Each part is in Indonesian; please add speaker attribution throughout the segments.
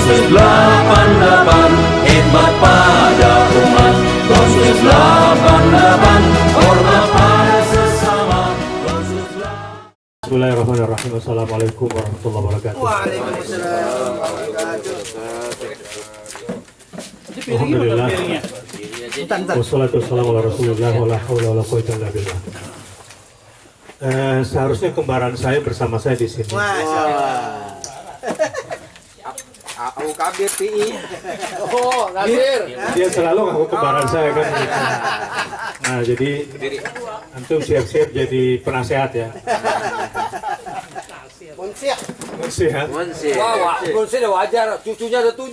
Speaker 1: 88 khidmat pada umat. Konsus 88 hormat pada sesama. Konsus 88.
Speaker 2: Bismillahirrahmanirrahim. Assalamualaikum warahmatullahi wabarakatuh.
Speaker 3: Waalaikumsalam warahmatullahi
Speaker 2: Alhamdulillah. Wassalatu wassalamu ala Rasulillah wa la haula wa la quwwata illa billah. Seharusnya kembaran saya bersama saya di sini.
Speaker 3: Masya Allah.
Speaker 4: Aku kabir PI.
Speaker 3: Oh, Nasir.
Speaker 2: Dia selalu ngaku kembaran saya kan. Nah, jadi antum siap-siap jadi penasehat ya.
Speaker 3: Munsyah.
Speaker 2: Penasehat.
Speaker 4: Wah, Munsi udah wajar, cucunya ada 7.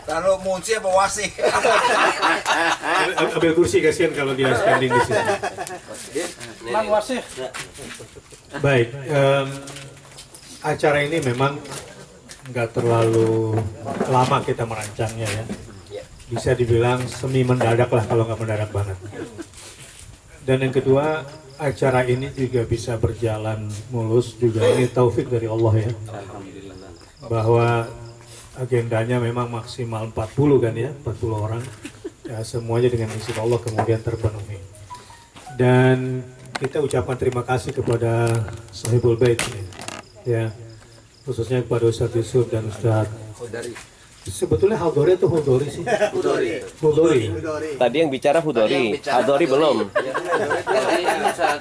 Speaker 5: Kalau Munsi apa Wasih?
Speaker 2: Ambil kursi, kasihan kalau dia standing di sini.
Speaker 3: Man Wasih.
Speaker 2: Baik, acara ini memang nggak terlalu lama kita merancangnya ya. Bisa dibilang semi mendadak lah kalau nggak mendadak banget. Dan yang kedua, acara ini juga bisa berjalan mulus juga, ini taufik dari Allah ya. Bahwa agendanya memang maksimal 40 kan ya, 40 orang. Ya, semuanya dengan izin Allah kemudian terpenuhi. Dan kita ucapkan terima kasih kepada Sahibul Bait ini. Ya, khususnya kepada Ustadz Yusuf dan Ustadz sebetulnya Haldori atau Huldori sih? Hudori.
Speaker 6: Tadi yang bicara Hudori, Haldori belum.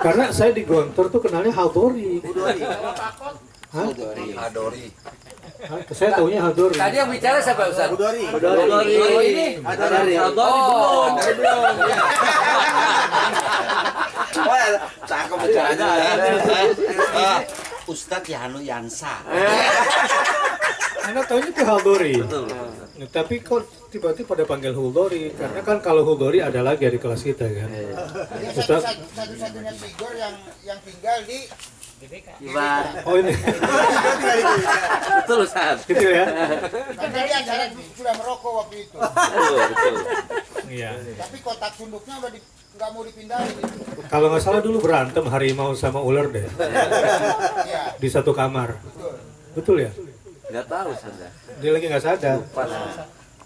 Speaker 2: Karena saya di Gontor tuh kenalnya Haldori. Hah?
Speaker 5: Adori.
Speaker 2: Hah? Saya taunya Haldori.
Speaker 4: Tadi yang bicara siapa Ustaz?
Speaker 3: Hudori.
Speaker 4: Oh, ini.
Speaker 3: Hudori.
Speaker 4: Oh, belum.
Speaker 5: Wah, cakep bicaranya.
Speaker 7: Ustadz Yanu Yansa.
Speaker 2: Anda taunya itu Haldori. Nah, tapi kok tiba-tiba pada panggil Huldori? Karena kan kalau Huldori ada lagi di kelas kita kan. Ustaz,
Speaker 3: Satu-satunya figur yang tinggal di
Speaker 2: oh ini,
Speaker 6: Betul Ustaz.
Speaker 2: gitu ya?
Speaker 3: kan tadi acara sudah merokok waktu itu.
Speaker 6: Betul.
Speaker 2: Iya.
Speaker 3: Tapi kotak sunduknya udah nggak mau dipindahin.
Speaker 2: Kalau nggak salah dulu berantem harimau sama ular deh
Speaker 3: Iya.
Speaker 2: di satu kamar. Betul ya?
Speaker 6: Enggak tahu Ustaz.
Speaker 2: Dia lagi nggak sadar.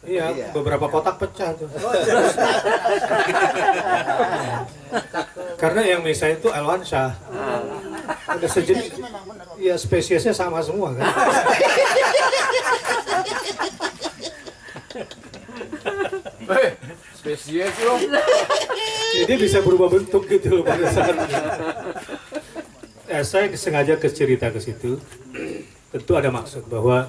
Speaker 2: Iya, beberapa kotak pecah tuh. Karena yang misalnya itu Alwansyah. Ada sejenis, ya spesiesnya sama semua kan.
Speaker 4: Spesies loh.
Speaker 2: Jadi bisa berubah bentuk gitu loh pada saat itu. Saya sengaja cerita ke situ. Tentu ada maksud bahwa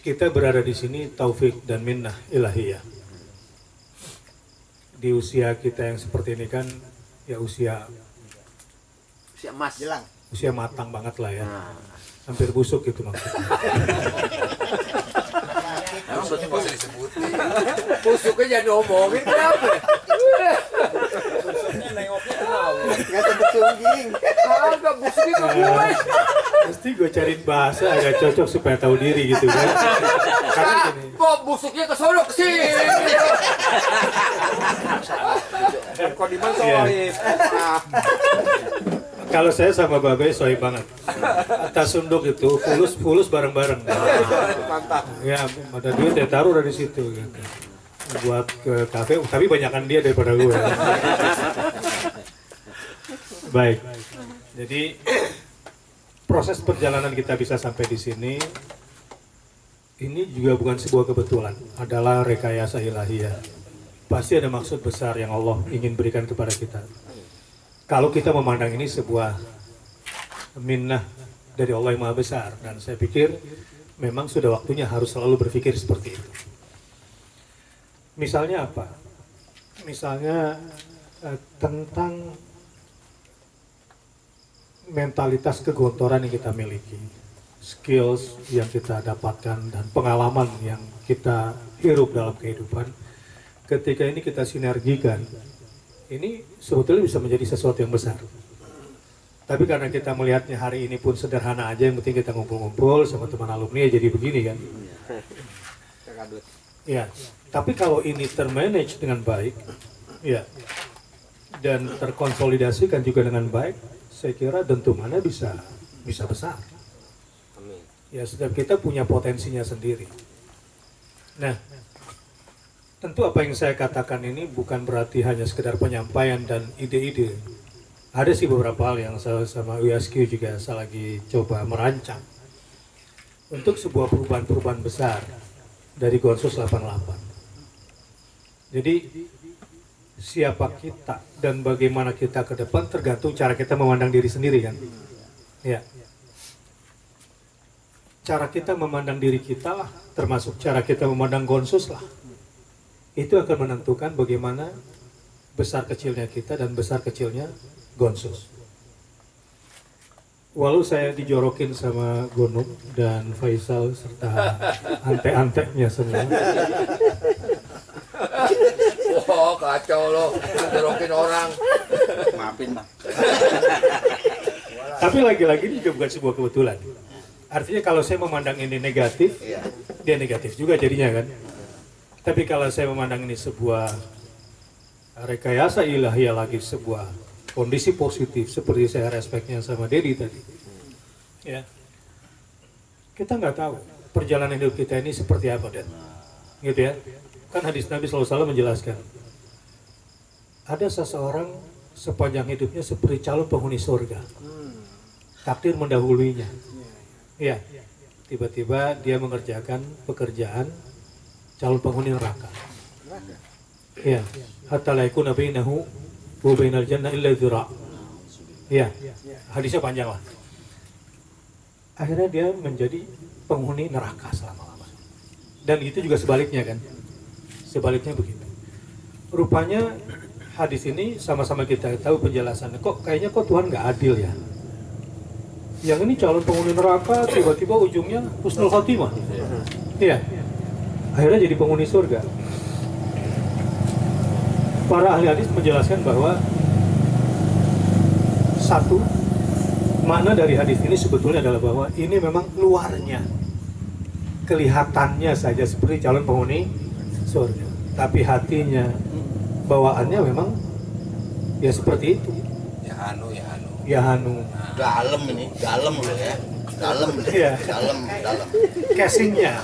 Speaker 2: kita berada di sini taufik dan minnah ilahiyah. Di usia kita yang seperti ini kan ya usia
Speaker 4: Emas.
Speaker 3: Jelang.
Speaker 2: usia matang banget lah ya. Hampir busuk gitu maksudnya.
Speaker 5: Maksudnya nggak usah disebutin.
Speaker 4: Busuknya jangan diomongin kenapa?
Speaker 3: Nggak tempat sungging.
Speaker 4: Agak busuknya ke gue.
Speaker 2: Mesti gue cariin bahasa agak cocok supaya tahu diri gitu kan. Karena gini,
Speaker 4: Kok busuknya ke sono ke sini? Kok di mana sohib?
Speaker 2: kalau saya sama Babe sohib banget. Atas sunduk itu fulus bareng-bareng.
Speaker 4: Mantap.
Speaker 2: Ya, ada duit ya taruh dari situ gitu. Buat ke kafe, tapi banyakan dia daripada gue. Baik. Jadi proses perjalanan kita bisa sampai di sini ini juga bukan sebuah kebetulan, adalah rekayasa ilahiyah. Pasti ada maksud besar yang Allah ingin berikan kepada kita. Kalau kita memandang ini sebuah minnah dari Allah yang Maha Besar, dan saya pikir memang sudah waktunya harus selalu berpikir seperti itu. Misalnya apa? Misalnya tentang mentalitas kegontoran yang kita miliki, skills yang kita dapatkan, dan pengalaman yang kita hirup dalam kehidupan. Ketika ini kita sinergikan, ini sebetulnya bisa menjadi sesuatu yang besar. Tapi karena kita melihatnya hari ini pun sederhana aja, yang penting kita ngumpul-ngumpul sama teman alumni ya jadi begini kan. Ya, tapi kalau ini termanage dengan baik, ya, dan terkonsolidasikan juga dengan baik, saya kira dentumannya bisa besar. Ya, setiap kita punya potensinya sendiri. Nah, tentu apa yang saya katakan ini bukan berarti hanya sekedar penyampaian dan ide-ide. Ada sih beberapa hal yang saya sama USQ juga saya lagi coba merancang untuk sebuah perubahan-perubahan besar dari Gonsus 88. Jadi siapa kita dan bagaimana kita ke depan tergantung cara kita memandang diri sendiri kan. Ya. Cara kita memandang diri kita lah, termasuk cara kita memandang Gonsus lah. Itu akan menentukan bagaimana besar kecilnya kita dan besar kecilnya Gonsus. Walau saya dijorokin sama Gunung dan Faisal serta ante-anteknya semua.
Speaker 4: Wah, kacau lo, ngejorokin orang.
Speaker 5: Maafin bang.
Speaker 2: Tapi lagi-lagi ini juga bukan sebuah kebetulan. Artinya kalau saya memandang ini negatif, dia negatif juga jadinya kan. Tapi kalau saya memandang ini sebuah rekayasa ilahiyah lagi, sebuah kondisi positif seperti saya respeknya sama Dedi tadi, ya kita nggak tahu perjalanan hidup kita ini seperti apa dan gitu ya. Kan hadis Nabi SAW menjelaskan ada seseorang sepanjang hidupnya seperti calon penghuni surga, takdir mendahuluinya. Ya, tiba-tiba dia mengerjakan pekerjaan calon penghuni neraka. Ya, hatta la yakuna bainahu wa bainal jannah illa dzira'. Ya, hadisnya panjang lah. Akhirnya dia menjadi penghuni neraka selama-lamanya. Dan itu juga sebaliknya kan. Sebaliknya begitu. Rupanya hadis ini sama-sama kita tahu penjelasannya. Kayaknya Tuhan nggak adil ya. Yang ini calon penghuni neraka, tiba-tiba ujungnya husnul khotimah. Iya. Akhirnya jadi penghuni surga. Para ahli hadis menjelaskan bahwa satu makna dari hadis ini sebetulnya adalah bahwa ini memang luarnya, kelihatannya saja seperti calon penghuni surga, tapi hatinya, bawaannya memang ya seperti itu. Ya hanu.
Speaker 5: Dalam ini, dalam loh ya. Dalam,
Speaker 2: Iya.
Speaker 5: dalam.
Speaker 2: Casingnya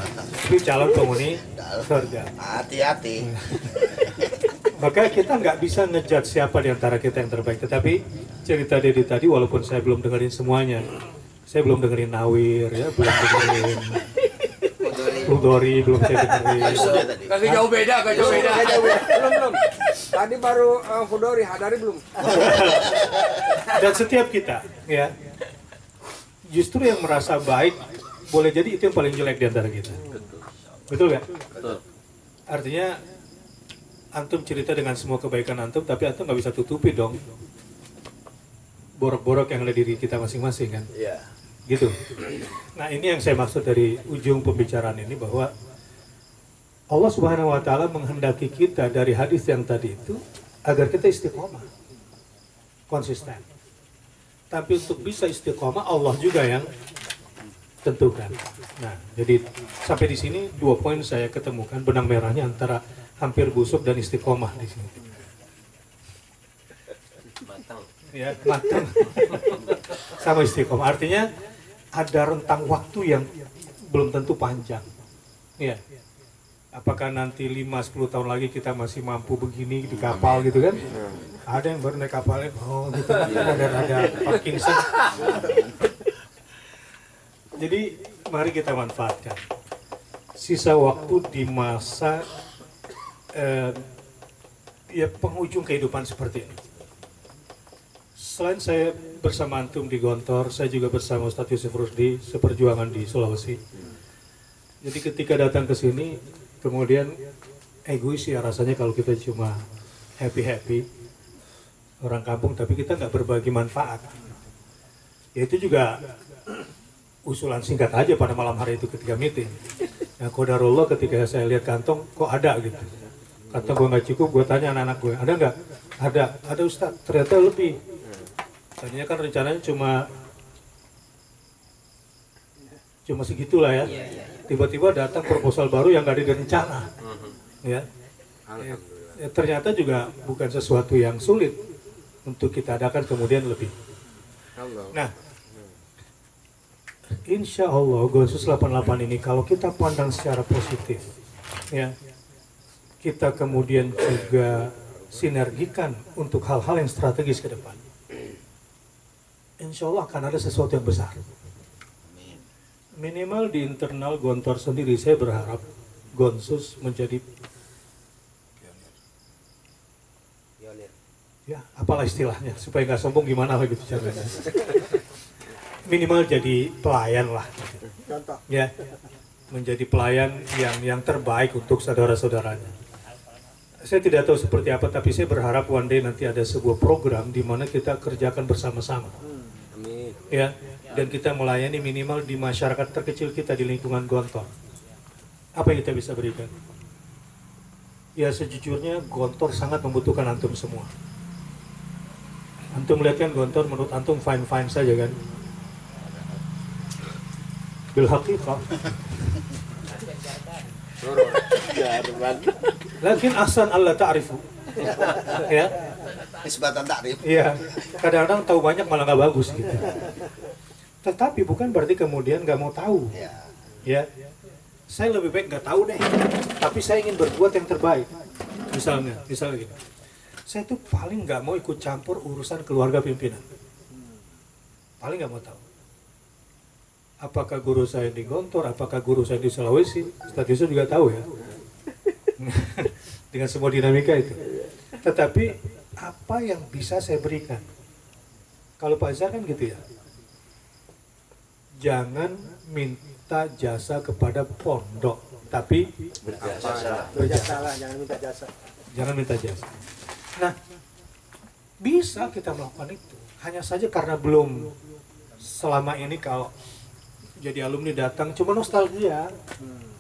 Speaker 2: itu calon penghuni surga.
Speaker 5: Hati-hati.
Speaker 2: Maka kita nggak bisa ngejudge siapa di antara kita yang terbaik. Tetapi cerita Dedi tadi, walaupun saya belum dengerin semuanya, saya belum dengerin Nawir, ya, belum dengerin Udori, belum saya dengerin.
Speaker 4: Kagak jauh beda, kagak jauh beda.
Speaker 7: Belum. Tadi baru Hudori, Hadari belum.
Speaker 2: Dan setiap kita, ya, justru yang merasa baik, boleh jadi itu yang paling jelek di antara kita. Betul nggak?
Speaker 6: Betul.
Speaker 2: Artinya antum cerita dengan semua kebaikan antum, tapi antum nggak bisa tutupi dong borok-borok yang ada di diri kita masing-masing kan?
Speaker 5: Iya.
Speaker 2: Gitu. Nah, ini yang saya maksud dari ujung pembicaraan ini, bahwa Allah Subhanahu wa taala menghendaki kita dari hadis yang tadi itu agar kita istiqomah, konsisten. Tapi untuk bisa istiqomah Allah juga yang tentukan. Nah, jadi sampai di sini 2 poin saya ketemukan benang merahnya antara hampir busuk dan istiqomah di sini.
Speaker 6: Matang.
Speaker 2: Ya, matang. Sama istiqomah. Artinya ada rentang waktu yang belum tentu panjang. Ya. Apakah nanti 5-10 tahun lagi kita masih mampu begini di kapal gitu kan? Ada yang baru naik kapalnya, oh gitu, ada Parkinson. Jadi mari kita manfaatkan sisa waktu di masa ya penghujung kehidupan seperti ini. Selain saya bersama antum di Gontor, saya juga bersama Ustadz Yusuf Rusdi seperjuangan di Sulawesi. Jadi ketika datang ke sini, kemudian egois ya rasanya kalau kita cuma happy orang kampung, tapi kita nggak berbagi manfaat. Ya itu juga usulan singkat aja pada malam hari itu ketika meeting. Ya qadarullah ketika saya lihat kantong kok ada gitu. Kantong gue nggak cukup, gue tanya anak-anak gue, ada nggak? Ada Ustadz, ternyata lebih. Tadinya kan rencananya cuma segitulah ya. Tiba-tiba datang proposal baru yang nggak ada rencana. Ya. Ya, ternyata juga bukan sesuatu yang sulit untuk kita adakan kemudian lebih. Nah, Insya Allah Gonsus 88 ini kalau kita pandang secara positif, ya, kita kemudian juga sinergikan untuk hal-hal yang strategis ke depan. Insya Allah akan ada sesuatu yang besar. Minimal di internal Gontor sendiri, saya berharap Gonsus menjadi, ya apalah istilahnya, supaya nggak sombong gimana lah gitu caranya. Minimal jadi pelayan lah.
Speaker 3: Contoh.
Speaker 2: Ya, menjadi pelayan yang terbaik untuk saudara-saudaranya. Saya tidak tahu seperti apa, tapi saya berharap one day nanti ada sebuah program di mana kita kerjakan bersama-sama.
Speaker 6: Amin.
Speaker 2: Ya, dan kita melayani minimal di masyarakat terkecil kita di lingkungan Gontor. Apa yang kita bisa berikan? Ya sejujurnya Gontor sangat membutuhkan antum semua. Antum lihat kan Gontor menurut antum fine-fine saja kan? Bil haqiqah. Lakin ahsan Allah ta'rifu. Ya.
Speaker 5: Isbatan takrif.
Speaker 2: Iya, kadang-kadang tahu banyak malah nggak bagus gitu. Tetapi bukan berarti kemudian nggak mau tahu. Ya, saya lebih baik nggak tahu deh. Tapi saya ingin berbuat yang terbaik. Misalnya gini. Saya tuh paling nggak mau ikut campur urusan keluarga pimpinan. Paling nggak mau tahu. Apakah guru saya di Gontor, apakah guru saya di Sulawesi, Ustadz Yusuf juga tahu ya. Dengan semua dinamika itu. Tetapi apa yang bisa saya berikan? Kalau Pak Azhar kan gitu ya. Jangan minta jasa kepada pondok, tapi berjasa.
Speaker 3: Jangan minta jasa.
Speaker 2: Jangan minta jasa. Nah, bisa kita melakukan itu. Hanya saja karena belum selama ini kalau jadi alumni datang cuma nostalgia,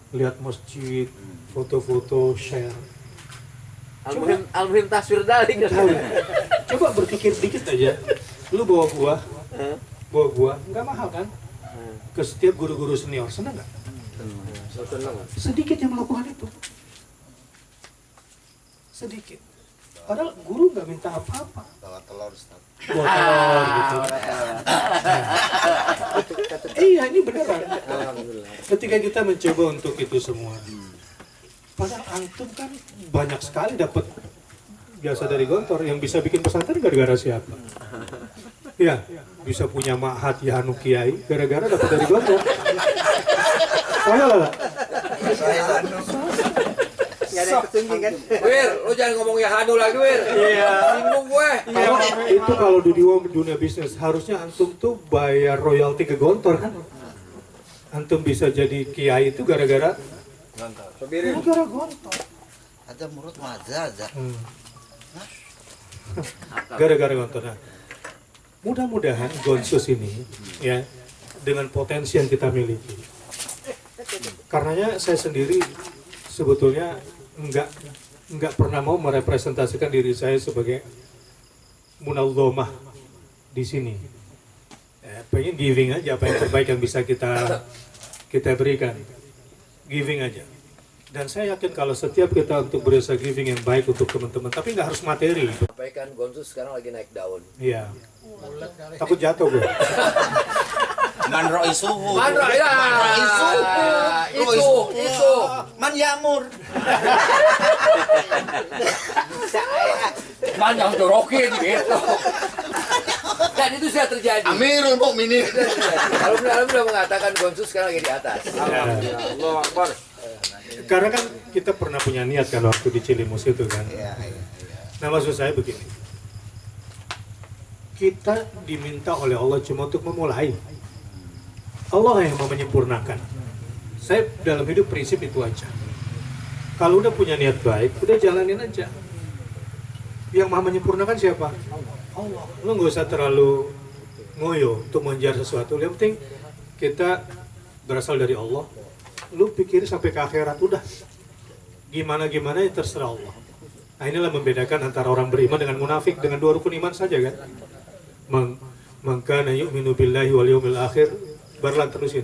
Speaker 2: lihat masjid, foto-foto, share.
Speaker 6: Almuhim taswir dalik.
Speaker 2: Coba berpikir dikit aja. Lu bawa buah, nggak mahal kan? Ke setiap guru-guru senior, senang nggak? Sedikit yang melakukan itu. Sedikit. Padahal guru nggak minta apa-apa.
Speaker 5: Bawa telur, Ustaz.
Speaker 2: Bawa telur gitu. Iya, ini beneran. Ketika kita mencoba untuk itu semua. Padahal antum kan banyak sekali dapat biasa dari Gontor yang bisa bikin pesantren gara-gara siapa? Ya, bisa punya ma'had Yahanu Kiai gara-gara dapat dari Gontor. Saya lah.
Speaker 3: Gak ada yang ketungging kan?
Speaker 4: Wir, lu jangan ngomong ya Hanu lagi, Wir.
Speaker 2: Iya.
Speaker 4: Bingung gue.
Speaker 2: Itu kalau di dunia bisnis harusnya antum tuh bayar royalti ke Gontor kan? Antum bisa jadi kiai itu gara-gara Gontor.
Speaker 5: Ada murut maza aja.
Speaker 2: Gara-gara Gontor. Nah, mudah-mudahan Gonsus ini ya dengan potensi yang kita miliki. Karenanya saya sendiri sebetulnya nggak pernah mau merepresentasikan diri saya sebagai munadzomah di sini. Pengen giving aja apa yang terbaik yang bisa kita berikan, giving aja. Dan saya yakin kalau setiap kita untuk berusaha giving yang baik untuk teman-teman, tapi nggak harus materi.
Speaker 4: Sampaikan Gonsus sekarang lagi naik daun.
Speaker 2: Iya. Takut jatuh gue.
Speaker 5: Man suhu.
Speaker 4: Mana ya? Itu.
Speaker 5: Man yamur.
Speaker 4: Man yang jorokin gitu. Dan itu sudah terjadi.
Speaker 5: Amirul Mukminin.
Speaker 4: Alumni sudah mengatakan Gonsus sekarang lagi di atas.
Speaker 7: Allah Akbar.
Speaker 2: Karena kan kita pernah punya niat kan waktu di Cilimus itu kan. Nah maksud saya begini. Kita diminta oleh Allah cuma untuk memulai. Allah yang mau menyempurnakan. Saya dalam hidup prinsip itu aja. Kalau udah punya niat baik, udah jalanin aja. Yang maha menyempurnakan siapa? Allah. Lu nggak usah terlalu ngoyo untuk mengejar sesuatu. Yang penting kita berasal dari Allah. Lu pikir sampai ke akhirat udah. Gimana ya terserah Allah. Nah inilah membedakan antara orang beriman dengan munafik dengan dua rukun iman saja kan. Man kana yu'minu billahi wal yawmil akhir berlan terusin.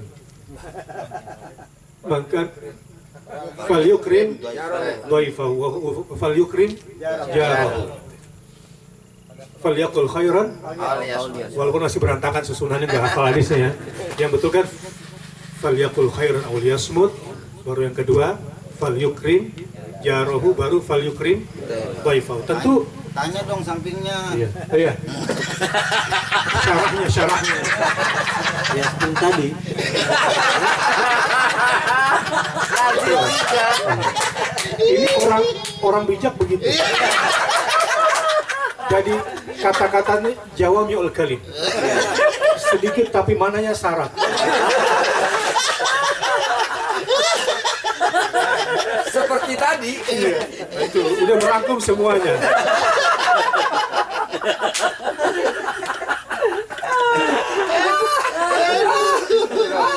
Speaker 2: Maka fal yukrim dhaifahu wa fal yukrim jarahu. falyaqul khairan, walaupun masih berantakan susunannya nggak hafal hadisnya ya. Yang betul kan falyaqul khairan aw liyasmut, baru yang kedua falyukrim jarahu, baru falyukrim dhaifahu. Tentu
Speaker 5: Tanya dong sampingnya.
Speaker 2: iya. Iya. Syarahnya. Ya, seperti tadi. Ini orang bijak begitu. Jadi kata-katanya jawami'ul kalim. Sedikit tapi mananya syarat.
Speaker 7: Seperti tadi.
Speaker 2: Iya, itu udah merangkum semuanya.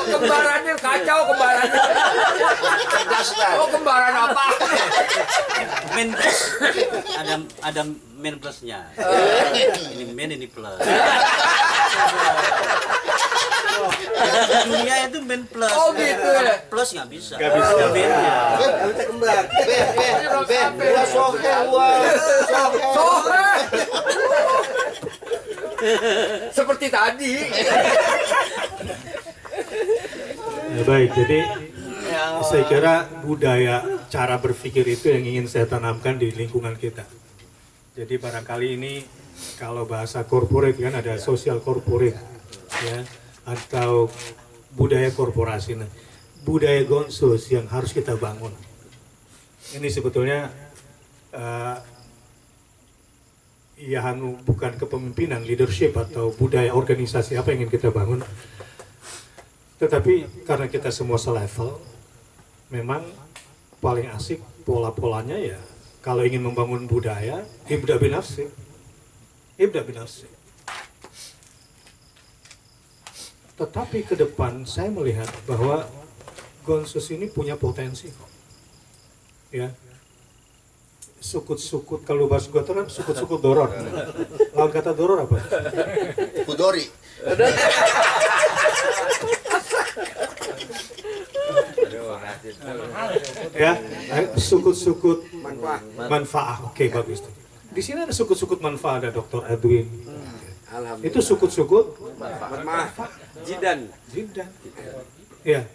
Speaker 7: Kembarannya kacau kembarannya. Oh kembaran apa?
Speaker 8: Men plus. Ada men plusnya. Ini men, ini plus. Di dunia itu men plus.
Speaker 7: Oh gitu ya.
Speaker 8: Plus nggak bisa.
Speaker 2: Nggak bisa.
Speaker 8: Ada men-nya.
Speaker 5: Kita kembar. Gua soke gua.
Speaker 7: Sohe. Seperti tadi.
Speaker 2: Ya, baik, jadi saya kira budaya cara berpikir itu yang ingin saya tanamkan di lingkungan kita. Jadi barangkali ini kalau bahasa corporate kan ada social corporate ya, atau budaya korporasi. Nah, budaya Gonsos yang harus kita bangun. Ini sebetulnya ya bukan kepemimpinan, leadership atau budaya organisasi apa yang ingin kita bangun. Tetapi karena kita semua selevel, memang paling asik pola-polanya ya kalau ingin membangun budaya, ibda binafsi. Tetapi ke depan saya melihat bahwa Gonsos ini punya potensi kok. Ya. Sukut-sukut, kalau bahasa gue kan sukut-sukut doror. Lawan kata doror apa?
Speaker 5: Hudori.
Speaker 2: Ya, sukut-sukut manfaat. Oke, bagus. Di sini ada sukut-sukut manfaat, ada Dr. Edwin. Itu sukut-sukut
Speaker 7: Manfaat. Jidan.
Speaker 2: ya,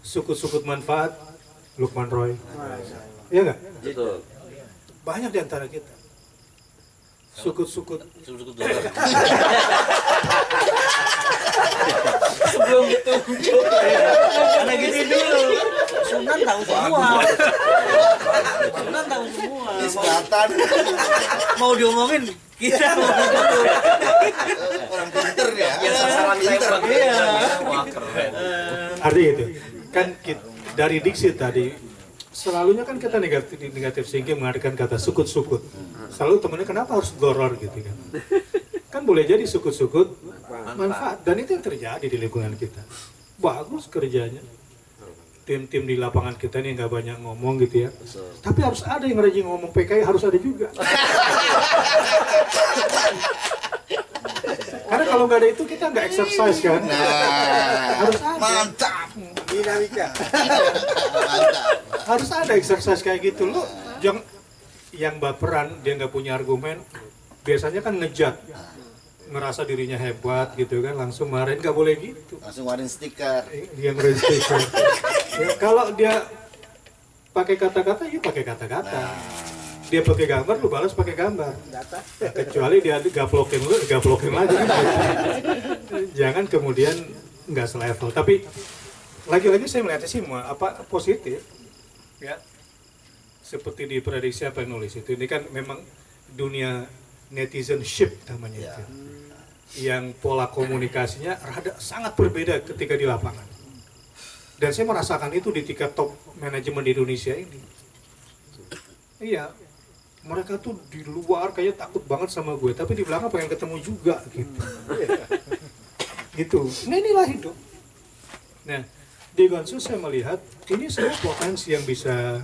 Speaker 2: sukut-sukut manfaat Lukman Roy. Iya nggak?
Speaker 6: Betul.
Speaker 2: Banyak di antara kita. Sukut-sukut.
Speaker 8: Sukut dolar.
Speaker 7: Sebelum ditunjuk.
Speaker 8: Karena gitu dulu. Sunan tahu semua. Sunan tahu semua.
Speaker 5: Selatan.
Speaker 8: Mau diomongin kita mau dulu.
Speaker 5: Orang pinter ya.
Speaker 8: Ya sasaran
Speaker 5: Pinter.
Speaker 8: Iya.
Speaker 6: Wah, keren.
Speaker 2: Artinya itu. Kan dari diksi tadi, selalunya kan kita negatif thinking mengadakan kata sukut-sukut. Selalu temennya kenapa harus goror gitu kan. Kan boleh jadi sukut-sukut manfaat. Dan itu yang terjadi di lingkungan kita. Bagus kerjanya. Tim-tim di lapangan kita ini nggak banyak ngomong gitu ya. Tapi harus ada yang rajin ngomong, PKI harus ada juga. Karena kalau nggak ada itu kita nggak exercise kan. Harus ada.
Speaker 5: Mantap.
Speaker 3: Dinamika.
Speaker 5: Mantap.
Speaker 2: Harus ada exercise kayak gitu loh. Yang baperan dia nggak punya argumen, biasanya kan ngejat, ngerasa dirinya hebat gitu kan, langsung marahin. Nggak boleh gitu.
Speaker 5: Langsung warin stiker.
Speaker 2: Dia ngeregistrasi. Ya, kalau dia pakai kata-kata, ya pakai kata-kata. Dia pakai gambar, lu balas pakai gambar. Nah, kecuali dia gaplokin lu, gaplokin lagi. Jangan kemudian nggak selevel. Tapi lagi-lagi saya melihatnya sih positif, ya. Seperti diprediksi apa yang nulis itu. Ini kan memang dunia netizenship namanya itu. Yang pola komunikasinya sangat berbeda ketika di lapangan. Dan saya merasakan itu di tingkat top manajemen di Indonesia ini. Iya, mereka tuh di luar kayak takut banget sama gue, tapi di belakang pengen ketemu juga gitu. Gitu. Nah, inilah hidup. Nah, di Gonsos saya melihat ini semua potensi yang bisa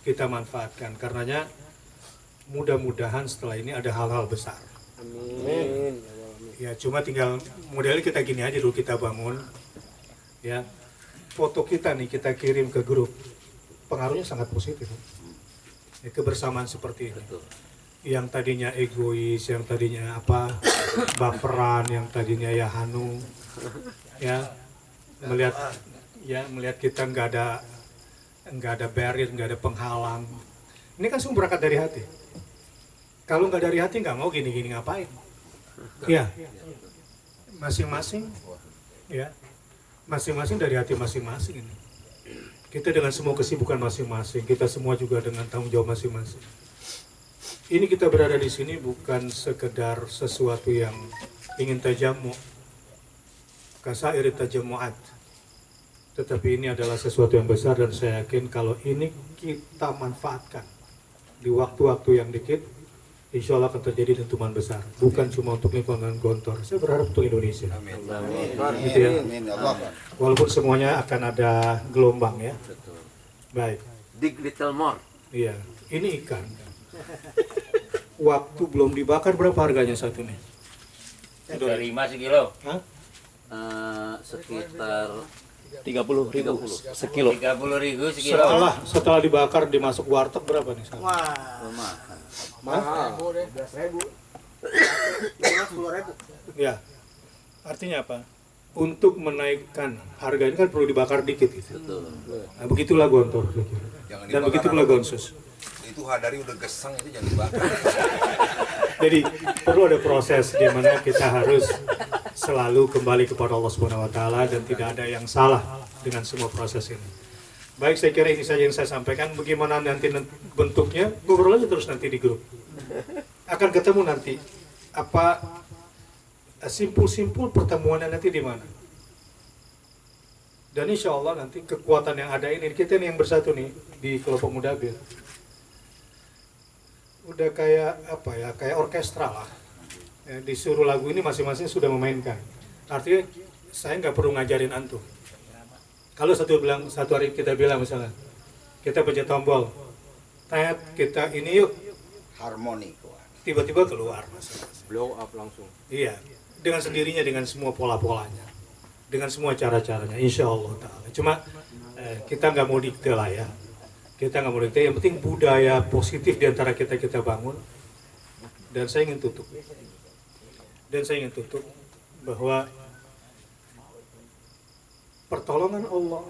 Speaker 2: kita manfaatkan. Karenanya mudah-mudahan setelah ini ada hal-hal besar.
Speaker 7: Amin.
Speaker 2: Ya, cuma tinggal modelnya kita gini aja dulu, kita bangun. Ya, foto kita nih kita kirim ke grup, pengaruhnya sangat positif. Ya, kebersamaan seperti ini. yang tadinya egois, yang tadinya apa baperan, yang tadinya ya hanu, ya melihat kita nggak ada barrier, nggak ada penghalang. Ini kan semua berangkat dari hati. Kalau nggak dari hati nggak mau gini-gini ngapain? Ya, masing-masing, ya, masing-masing dari hati masing-masing ini. Kita dengan semua kesibukan masing-masing, kita semua juga dengan tanggung jawab masing-masing. Ini kita berada di sini bukan sekedar sesuatu yang ingin tajamu, kasair tajamuat, tetapi ini adalah sesuatu yang besar dan saya yakin kalau ini kita manfaatkan di waktu-waktu yang dikit, insya Allah akan terjadi dentuman besar. Bukan cuma untuk lingkungan Gontor, saya berharap untuk Indonesia.
Speaker 5: Amin.
Speaker 2: Gitu ya.
Speaker 5: Amin. Allah.
Speaker 2: Walaupun semuanya akan ada gelombang ya. Baik.
Speaker 4: Dig little more.
Speaker 2: Iya. Ini ikan. Waktu belum dibakar berapa harganya satu nih?
Speaker 7: 5 sekilo.
Speaker 2: Hah?
Speaker 8: Sekitar
Speaker 6: 30.000 sekilo.
Speaker 7: 30.000 sekilo.
Speaker 2: Setelah dibakar dimasuk warteg berapa nih?
Speaker 3: Wah,
Speaker 2: Mahal.
Speaker 3: 11.000. 10.000.
Speaker 2: Ya. Artinya apa? Untuk menaikkan harga ini kan perlu dibakar dikit gitu. Nah, begitulah Gontor. Dan begitu pula Gonsus.
Speaker 9: Itu hadari udah gesang itu jangan dibakar.
Speaker 2: Jadi perlu ada proses di mana kita harus selalu kembali kepada Allah Subhanahu wa taala dan tidak ada yang salah dengan semua proses ini. Baik, saya kira ini saja yang saya sampaikan. Bagaimana nanti bentuknya, ngobrol aja terus nanti di grup. Akan ketemu nanti apa simpul-simpul pertemuannya nanti di mana. Dan insya Allah nanti kekuatan yang ada ini, kita nih yang bersatu nih di kelompok Mudabir. Udah kayak apa ya, kayak orkestra lah. Ya, disuruh lagu ini masing-masing sudah memainkan. Artinya saya nggak perlu ngajarin antum. Kalau satu hari kita bilang misalnya, kita pencet tombol, tet kita ini yuk,
Speaker 5: Harmoni.
Speaker 2: tiba-tiba keluar masing-masing.
Speaker 4: Blow up langsung.
Speaker 2: Iya, dengan sendirinya, dengan semua pola-polanya, dengan semua cara-caranya, insya Allah Ta'ala. Cuma kita nggak mau dikte lah ya. Kita nggak mau dikte, yang penting budaya positif di antara kita bangun. Dan saya ingin tutup. Bahwa pertolongan Allah,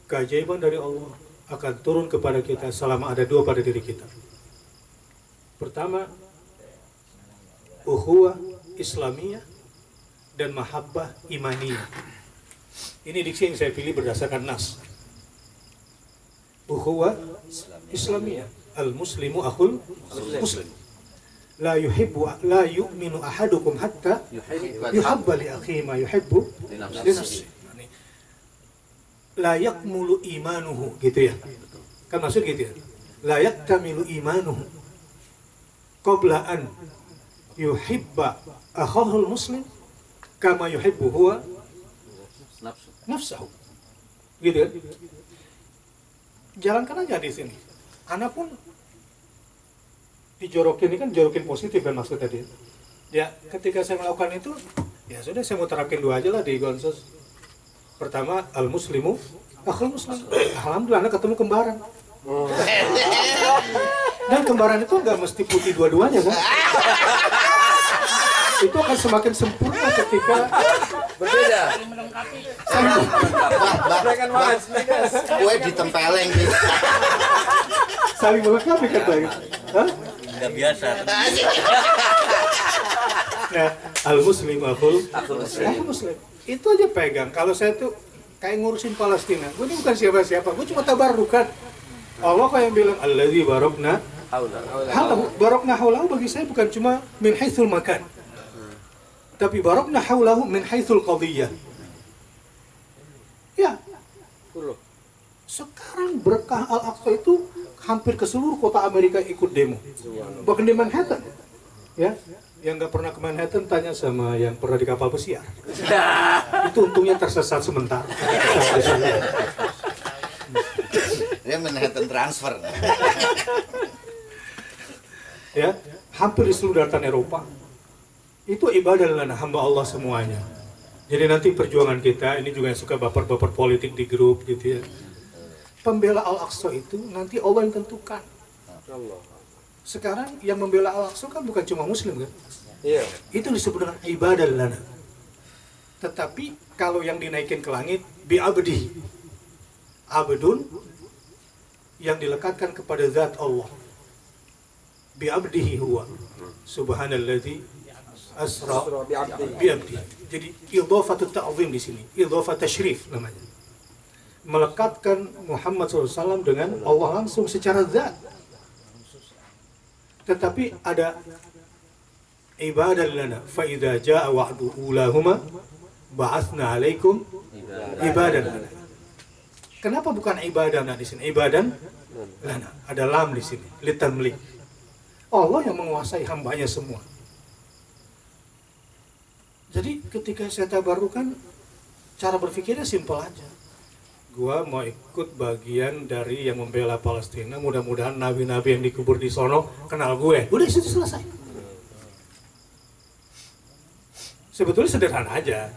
Speaker 2: keajaiban dari Allah akan turun kepada kita selama ada dua pada diri kita. Pertama, ukhuwah Islamiyah dan mahabbah imaniyah. Ini diksi yang saya pilih berdasarkan nas. Ukhuwah Islamiyah, al-muslimu akhul muslim. La yu'minu ahadukum hatta yuhabba li akhihi ma yuhibbu li nafsihi. La yakmulu imanuhu, gitu ya. Kan maksud gitu ya. La yaktamilu imanuhu qabla an yuhibba akhahul muslim kama yuhibbu huwa nafsahu. Gitu kan? Jalankan aja di sini. Anak pun dijorokin, ini kan jorokin positif kan maksud tadi. Ya, ketika saya melakukan itu, ya sudah saya mau terapin dua aja lah di Gonsos. Pertama, al-muslimu akhul muslim. Alhamdulillah anak ketemu kembaran. Dan kembaran itu nggak mesti putih dua-duanya kan? Itu akan semakin sempurna ketika
Speaker 7: Berbeda.
Speaker 5: Kue ditempeleng gitu.
Speaker 2: saling melengkapi katanya. Hah?
Speaker 8: nggak biasa.
Speaker 2: Nah, al-muslim akhul muslim. Itu aja pegang. Kalau saya tuh kayak ngurusin Palestina, gue ini bukan siapa-siapa, gue cuma tabarukan. Allah kayak bilang alladzi barokna haulahu. Barokna haulahu bagi saya bukan cuma min haitsul makan, tapi barokna haulahu min haitsul qadiyah. Ya, sekarang berkah Al-Aqsa itu hampir ke seluruh kota Amerika ikut demo. Bahkan di Manhattan, ya. Yang nggak pernah ke Manhattan tanya sama yang pernah di kapal pesiar. Itu untungnya tersesat sebentar.
Speaker 5: Dia Manhattan transfer.
Speaker 2: Ya, hampir di seluruh daratan Eropa. Itu ibadah lana hamba Allah semuanya. Jadi nanti perjuangan kita, ini juga yang suka baper-baper politik di grup gitu ya. Pembela Al-Aqsa itu nanti Allah yang tentukan. Sekarang yang membela Al-Aqsa kan bukan cuma Muslim kan?
Speaker 7: Iya.
Speaker 2: Itu disebut dengan ibadah lana. Tetapi kalau yang dinaikin ke langit bi'abdi, abdun yang dilekatkan kepada zat Allah, bi'abdihi huwa subhanalladzi asra bi'abdi. Jadi idhafatut ta'zim di sini, idhafat tasyrif namanya, melekatkan Muhammad SAW dengan Allah langsung secara zat. Tetapi ada ibadah lana, fa idza jaa wa'du ulahuma ba'atsna 'alaikum ibadah lana. Kenapa bukan ibadah lana di sini? Ibadah lana. Ada lam di sini, litamlik. Allah yang menguasai hambanya semua. Jadi ketika saya tabarukan, cara berpikirnya simpel aja. Gua mau ikut bagian dari yang membela Palestina, mudah-mudahan nabi-nabi yang dikubur di sono kenal gue. Udah itu selesai. Sebetulnya sederhana aja,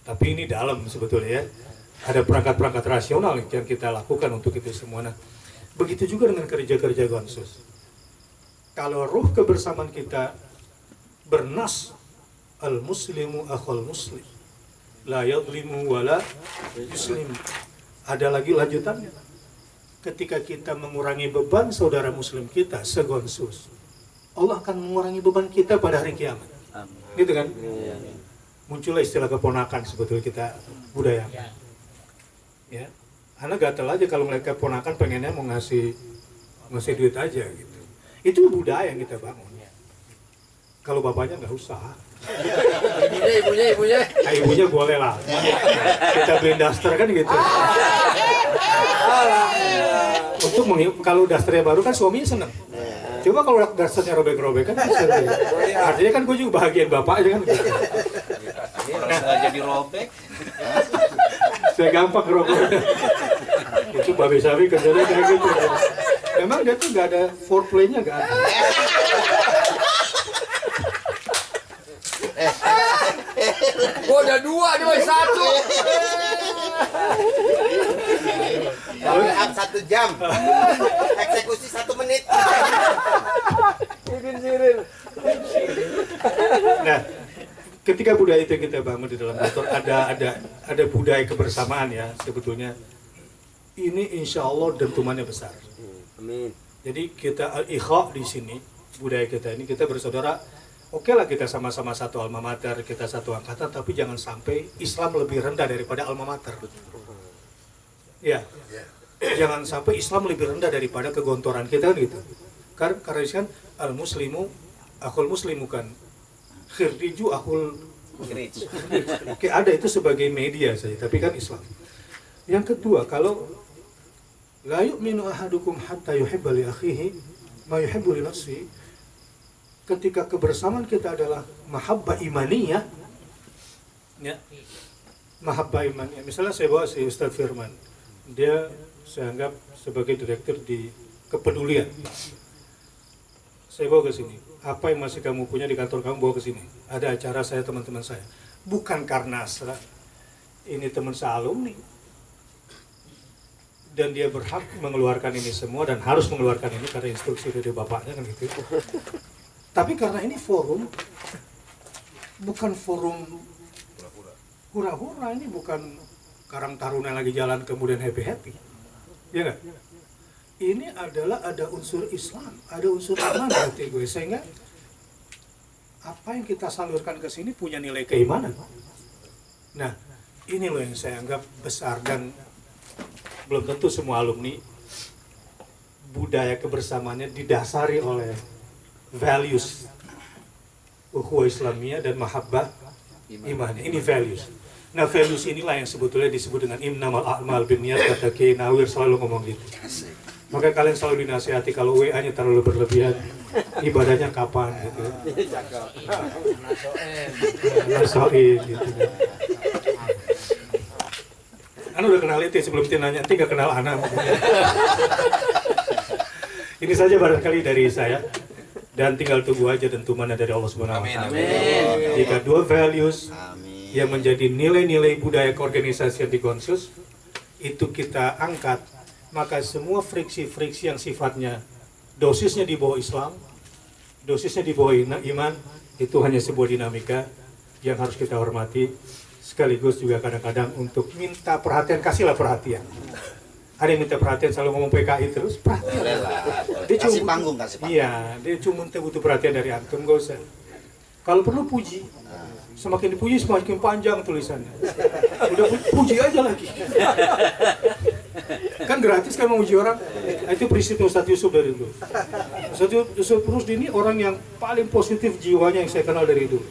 Speaker 2: tapi ini dalam sebetulnya ya. Ada perangkat-perangkat rasional yang kita lakukan untuk itu semua. Nah, begitu juga dengan kerja-kerja Gonsus. Kalau ruh kebersamaan kita bernas, al-muslimu akhul muslim, la yadlimu wala yuslim. Ada lagi lanjutannya. Ketika kita mengurangi beban saudara muslim kita segonsus, Allah akan mengurangi beban kita pada hari kiamat. Gitu kan? Muncullah istilah keponakan sebetulnya kita budaya. Ya, anak gatel aja kalau mereka ponakan pengennya mau ngasih duit aja gitu. Itu budaya yang kita bangun. Kalau bapaknya nggak usah.
Speaker 7: Ibunya.
Speaker 2: Nah, ibunya boleh lah. Kita beliin daster kan gitu. Untuk kalau dasternya baru kan suaminya seneng. Coba kalau dasternya robek-robek kan sedih. Artinya kan gue juga bahagian bapak aja kan gitu.
Speaker 6: Nah, jadi robek.
Speaker 2: Saya gampang ngerokok. Itu Babe Sabi kerjanya kayak gitu. Memang dia tuh nggak ada foreplay-nya, nggak ada.
Speaker 7: Gua udah 2, dia masih 1.
Speaker 5: Up 1 jam. Eksekusi 1 menit.
Speaker 2: Nah, ketika budaya itu kita bangun di dalam motor, ada budaya kebersamaan ya sebetulnya. Ini insya Allah dentumannya besar.
Speaker 7: Amin.
Speaker 2: Jadi kita al-ikha di sini, budaya kita ini kita bersaudara. Oke lah kita sama-sama satu alma mater, kita satu angkatan, tapi jangan sampai Islam lebih rendah daripada alma mater. Ya, jangan sampai Islam lebih rendah daripada kegontoran kita kan gitu. Karena kan al-muslimu akhul muslimu kan, khirriju akhul. Oke, ada itu sebagai media saja, tapi kan Islam. Yang kedua, kalau la yu'minu ahadukum hatta yuhibba li akhihi ma yuhibbu li nafsihi. Ketika kebersamaan kita adalah mahabbah imaniyah, ya, mahabbah imaniyah. Misalnya saya bawa si Ustadz Firman, dia saya anggap sebagai direktur di kepedulian. Saya bawa ke sini. Apa yang masih kamu punya di kantor kamu bawa ke sini. Ada acara saya teman-teman saya. Bukan karena ini teman sealumni. Dan dia berhak mengeluarkan ini semua dan harus mengeluarkan ini karena instruksi dari bapaknya kan gitu. Tapi karena ini forum, bukan forum hura-hura, ini bukan Karang Taruna lagi jalan kemudian happy-happy. Ya nggak? Ini adalah ada unsur Islam, ada unsur iman berarti gue. Sehingga apa yang kita salurkan ke sini punya nilai keimanan. Nah, ini loh yang saya anggap besar dan belum tentu semua alumni budaya kebersamaannya didasari oleh values ukhuwah Islamiyah dan mahabbah iman. Ini values. Nah, values inilah yang sebetulnya disebut dengan innamal a'mal binniyat, kata Kiai Nawir selalu ngomong gitu. Maka kalian selalu dinasihati kalau WA-nya terlalu berlebihan, ibadahnya kapan gitu. Nasoin gitu. Anu udah kenal itu sebelum dia nanya, nanti gak kenal Ana. Ini saja barangkali dari saya. Dan tinggal tunggu aja dentumannya dari Allah Subhanahu wa Ta'ala. Jika dua values yang menjadi nilai-nilai budaya keorganisasian di Gonsus itu kita angkat, maka semua friksi-friksi yang sifatnya dosisnya di bawah Islam, dosisnya di bawah iman, itu hanya sebuah dinamika yang harus kita hormati, sekaligus juga kadang-kadang untuk minta perhatian, kasihlah perhatian. Ada yang minta perhatian selalu ngomong PKI terus, perhatian. Dia
Speaker 5: Kasih panggung, kasih panggung.
Speaker 2: Iya, dia cuma butuh perhatian dari antum, gak usah. Kalau perlu puji, semakin dipuji semakin panjang tulisannya. Udah puji aja lagi. Kan gratis kan memuji orang. Nah, itu prinsipnya Ustadz Yusuf dari dulu. Ustadz Yusuf Rusdi ini orang yang paling positif jiwanya yang saya kenal dari dulu.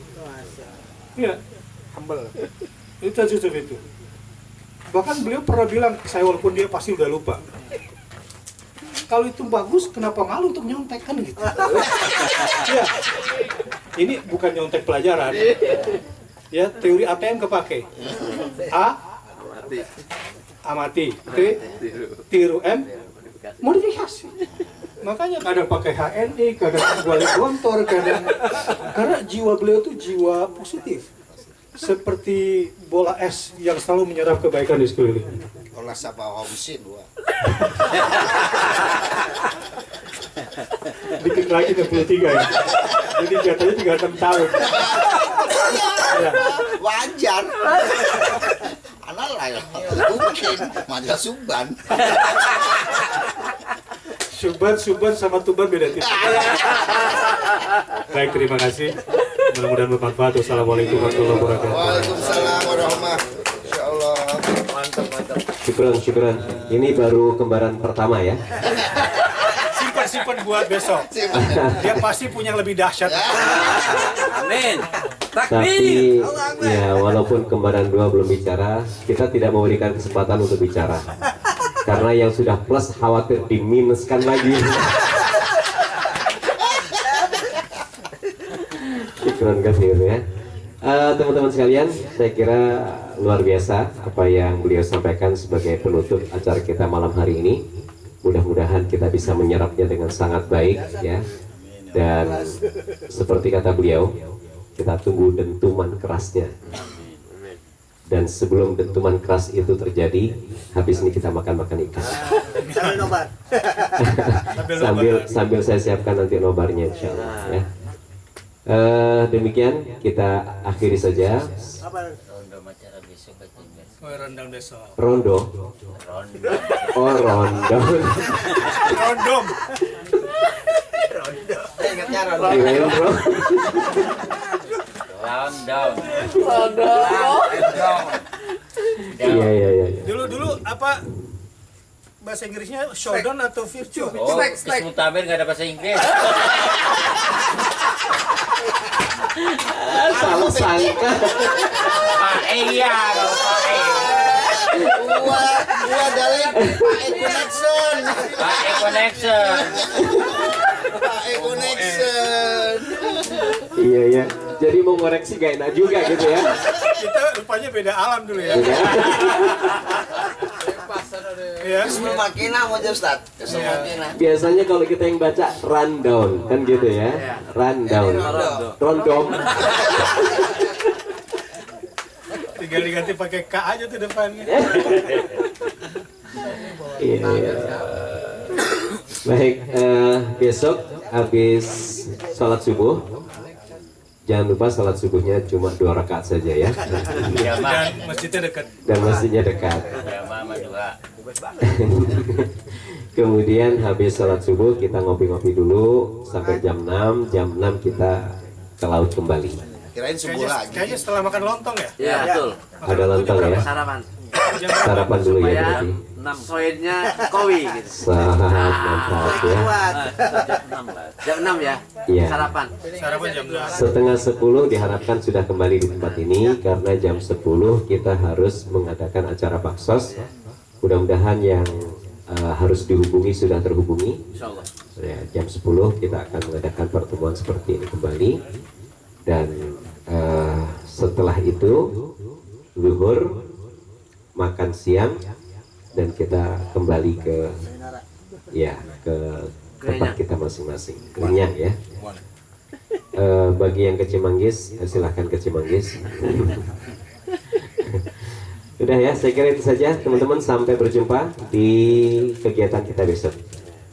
Speaker 2: Iya, humble. Itu Ustadz Yusuf itu. Bahkan beliau pernah bilang ke saya, walaupun dia pasti udah lupa, kalau itu bagus, kenapa malu untuk nyontek kan gitu. Ya, ini bukan nyontek pelajaran. Ya, teori ATM kepake. A, amati. T, tiru. M, modifikasi. Makanya kadang pakai HNI, kadang balik gontor, kadang karena jiwa beliau itu jiwa positif. Seperti bola es yang selalu menyerap kebaikan di sekeliling.
Speaker 5: Olah sapa homsin gua.
Speaker 2: Dikit lagi 63 ya. Jadi jatuhnya 36 tahun. Ya.
Speaker 5: Wajar. Anak lain. Mungkin manja Suban.
Speaker 2: Suban sama Tuban beda tipis. Baik, terima kasih. Mudah-mudahan bermanfaat. Wassalamualaikum warahmatullahi wabarakatuh.
Speaker 5: Waalaikumsalam warahmatullahi. Insyaallah.
Speaker 7: Mantap.
Speaker 10: Syukran. Ini baru kembaran pertama ya.
Speaker 2: Simpan buat besok. Dia pasti punya yang lebih dahsyat.
Speaker 7: Amin.
Speaker 10: Tapi ya walaupun kembaran dua belum bicara, kita tidak memberikan kesempatan untuk bicara. Karena yang sudah plus khawatir diminuskan lagi. Syukran kasih ya. Teman-teman sekalian, saya kira luar biasa apa yang beliau sampaikan sebagai penutup acara kita malam hari ini. Mudah-mudahan kita bisa menyerapnya dengan sangat baik ya. Dan seperti kata beliau, kita tunggu dentuman kerasnya. Dan sebelum dentuman keras itu terjadi, habis ini kita makan-makan ikan.
Speaker 3: Sambil nobar.
Speaker 10: sambil saya siapkan nanti nobarnya insya Allah ya. Demikian kita akhiri saja.
Speaker 2: Rendang besok.
Speaker 10: Rondo. Oh, rondo.
Speaker 2: Rondom.
Speaker 5: Ingatnya
Speaker 10: Kirain, bro. Iya.
Speaker 2: Dulu apa bahasa Inggrisnya showdown atau virtue?
Speaker 7: Oh, Mutabir nggak ada bahasa Inggris.
Speaker 10: Salah sangka.
Speaker 7: Iya, kalau pakai.
Speaker 5: Gua dalin connection.
Speaker 7: Pakai connection.
Speaker 5: Connection.
Speaker 10: Iya. Jadi mau ngoreksi gak enak juga gitu ya.
Speaker 2: Kita rupanya beda alam dulu ya. Ya.
Speaker 5: Sebelum makina mau jam start.
Speaker 10: Biasanya kalau kita yang baca rundown kan gitu ya. Rundown. Rondom.
Speaker 2: Tinggal diganti pakai K aja tuh depannya.
Speaker 10: Iya. Baik, besok habis sholat subuh, jangan lupa sholat subuhnya cuma 2 rakaat saja ya.
Speaker 2: Dan masjidnya dekat.
Speaker 10: Dan masjidnya dekat. Kemudian habis sholat subuh kita ngopi-ngopi dulu sampai jam 6. Jam 6 kita ke laut kembali.
Speaker 5: Kirain subuh lagi.
Speaker 2: Kayaknya setelah makan lontong ya?
Speaker 7: Iya, betul.
Speaker 10: Ada lontong ya.
Speaker 8: Sarapan.
Speaker 10: Sarapan dulu ya berarti.
Speaker 8: 6 poinnya kowi gitu.
Speaker 10: Sangat mantap ya.
Speaker 8: Jam 6 ya.
Speaker 10: Iya.
Speaker 8: Sarapan.
Speaker 2: Sarapan jam 8.
Speaker 10: Setengah 10 diharapkan sudah kembali di tempat ini karena jam 10 kita harus mengadakan acara baksos. Mudah-mudahan yang harus dihubungi sudah terhubungi.
Speaker 8: Insyaallah.
Speaker 10: Ya, jam 10 kita akan mengadakan pertemuan seperti ini kembali. Dan setelah itu zuhur, makan siang, dan kita kembali ke tempat kita masing-masing. Kenyang ya. Bagi yang ke Cimanggis, silahkan ke Cimanggis. Udah ya, saya kira itu saja teman-teman, sampai berjumpa di kegiatan kita besok.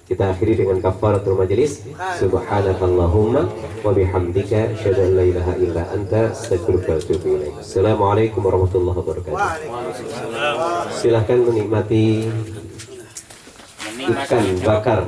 Speaker 10: Kita kita akhiri dengan kafaratul majelis. Subhanakallahumma wa bihamdika asyhadu an la ilaha illa anta astaghfiruka wa atubu ilaik. Assalamualaikum warahmatullahi wabarakatuh. Silahkan menikmati ikan bakar